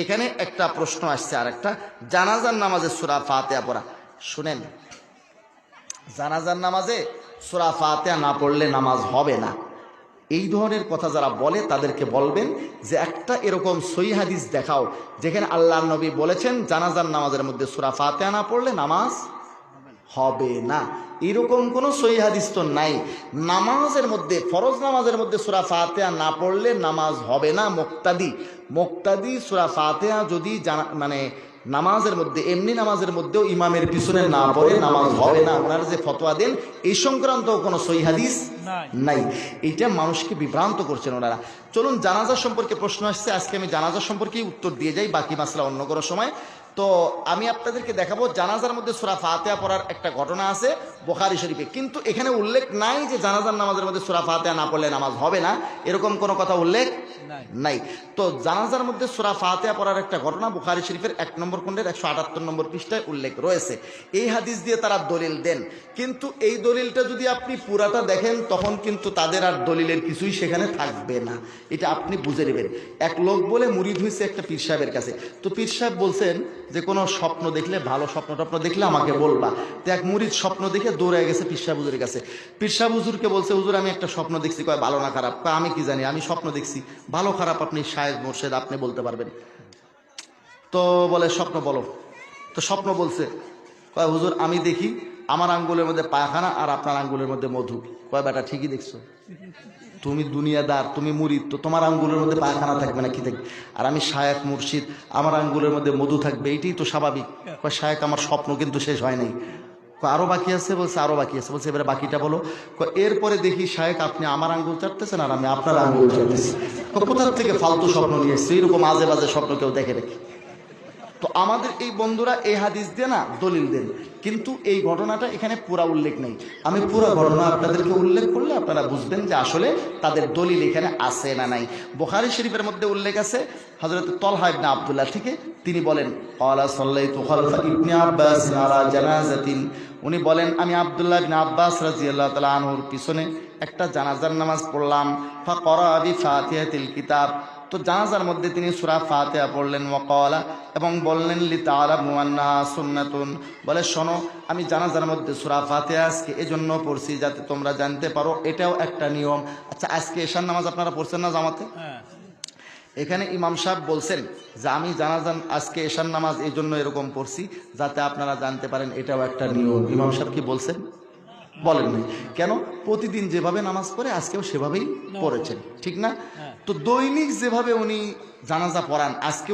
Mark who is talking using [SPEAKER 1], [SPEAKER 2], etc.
[SPEAKER 1] এখানে একটা প্রশ্ন আসছে, আর একটা জানাজার নামাজে সূরা ফাতিহা পড়া। শুনেন, জানাজার নামাজে সূরা ফাতিহা না পড়লে নামাজ হবে না, এই ধরনের কথা যারা বলে তাদেরকে বলবেন যে একটা এরকম সহিহ হাদিস দেখাও যেখানে আল্লাহর নবী বলেছেন জানাজার নামাজের মধ্যে সূরা ফাতিহা না পড়লে নামাজ হবে না। এরকম কোনো সহিহ হাদিস তো নাই। নামাজের মধ্যে, ফরজ নামাজের মধ্যে সূরা ফাতিহা না পড়লে নামাজ হবে না। মুক্তাদি সূরা ফাতিহা যদি মানে নামাজের মধ্যে, এমনি নামাজের মধ্যেও ইমামের পিছনে না পড়ে নামাজ হবে না, ওনারা যে ফতোয়া দেন এই সংক্রান্ত কোনো সহিহ হাদিস নাই। এইটা মানুষকে বিভ্রান্ত করছেন ওনারা। চলুন জানাজা সম্পর্কে প্রশ্ন আসছে, আজকে আমি জানাজা সম্পর্কেই উত্তর দিয়ে যাই, বাকি মাসলা অন্য কোনো সময়। তো আমি আপনাদেরকে দেখাবো জানাজার মধ্যে সূরা ফাতিহা পড়ার একটা ঘটনা আছে বুখারী শরীফে, কিন্তু এখানে উল্লেখ নাই যে জানাজার নামাজের মধ্যে সূরা ফাতিহা না পড়লে নামাজ হবে না, এরকম কোনো কথা উল্লেখ নাই। তো জানাজার মধ্যে সূরা ফাতিহা পড়ার একটা ঘটনা বুখারী শরীফের 1 নম্বর খণ্ডের 178 নম্বর পৃষ্ঠায় উল্লেখ রয়েছে। এই হাদিস দিয়ে তারা দলিল দেন, কিন্তু এই দলিলটা যদি আপনি পুরাটা দেখেন তখন কিন্তু তাদের আর দলিলের কিছুই সেখানে থাকবে না, এটা আপনি বুঝে নেবেন। এক লোক বলে মুরিদ হয়েছে একটা পীর সাহেবের কাছে, তো পীর সাহেব বলছেন যে কোনো স্বপ্ন দেখলে, ভালো স্বপ্ন টপ্ন দেখলে আমাকে বলবা। তো এক মুরিদ স্বপ্ন দেখে দৌড়ে গেছে পীর সাহেব হুজুরের কাছে। পীর সাহেব হুজুরকে বলছে, হুজুর আমি একটা স্বপ্ন দেখছি। কয় ভালো না খারাপ? কয় আমি কি জানি, আমি স্বপ্ন দেখছি, ভালো খারাপ আপনি শায়েখ মোর্শেদ আপনি বলতে পারবেন। তো বলে স্বপ্ন বলো। তো স্বপ্ন বলছে, কয় হুজুর আমি দেখি আমার আঙ্গুলের মধ্যে পায়খানা আর আপনার আঙ্গুলের মধ্যে মধু। কয় বেটা ঠিকই দেখছো, তুমি দুনিয়াদার, তুমি মুরিদ, তো তোমার আঙ্গুলের মধ্যে পায়খানা থাকবে না কি থাকবে? আর আমি শায়েখ মুর্শিদ, আমার আঙ্গুলের মধ্যে মধু থাকবে, এইটাই তো স্বাভাবিক। কয় শায়েখ আমার স্বপ্ন কিন্তু শেষ হয় নাই। আরো বাকি আছে? বলছে আরো বাকি আছে। বলছে এবারে বাকিটা বলো। এরপরে দেখি শায়েখ আপনি আমার আঙ্গুল চাটতেছেন আর আমি আপনার আঙ্গুল চাটতেছি। কোথা থেকে ফালতু স্বপ্ন নিয়ে এসছে? এরকম আজে বাজে স্বপ্ন কেউ দেখে নাকি? তো আমাদের এই বন্ধুরা এই হাদিস দিয়ে না দলিল দেন, কিন্তু এই ঘটনাটা এখানে পুরা উল্লেখ নেই। আমি পুরো ঘটনা আপনাদেরকে উল্লেখ করলে আপনারা বুঝবেন যে আসলে তাদের দলিল এখানে আছে না নাই। বুখারী শরীফের মধ্যে উল্লেখ আছে হযরত তলহা ইবনে আব্দুল্লাহ থেকে, তিনি বলেন ক্বালা সাল্লাইতু খালফা ইবনে আব্বাস আলা জানাজাতিন, উনি বলেন আমি আব্দুল্লাহ ইবনে আব্বাস রাদিয়াল্লাহু তাআলা আনহুর পিছনে একটা জানাজার নামাজ পড়লাম। ফাকরা বিফাতিহাতিল কিতাব, তো জানাজার মধ্যে তিনি সূরা ফাতিহা পড়লেন। ওয়াকালা, এবং বললেন লিতাআলামু আন্নাহা সুন্নাতুন, বলে শোনো আমি জানাজার মধ্যে সূরা ফাতিহা আজকে এজন্য পড়ছি যাতে তোমরা জানতে পারো এটাও একটা নিয়ম। আচ্ছা, আজকে এশার নামাজ আপনারা পড়ছেন না জামাতে? এখানে ইমাম সাহেব বলছেন যে আমি জানাজান আজকে এশার নামাজ এই জন্য এরকম পড়ছি যাতে আপনারা জানতে পারেন এটাও একটা নিয়ম। ইমাম সাহেব কি বলছেন? বলেন নাই। কেন? প্রতিদিন যেভাবে নামাজ পড়ে আজকেও সেভাবেই পড়েছেন, ঠিক না? তো দৈনিক যেভাবে উনি জানাজা পড়ান আজকেও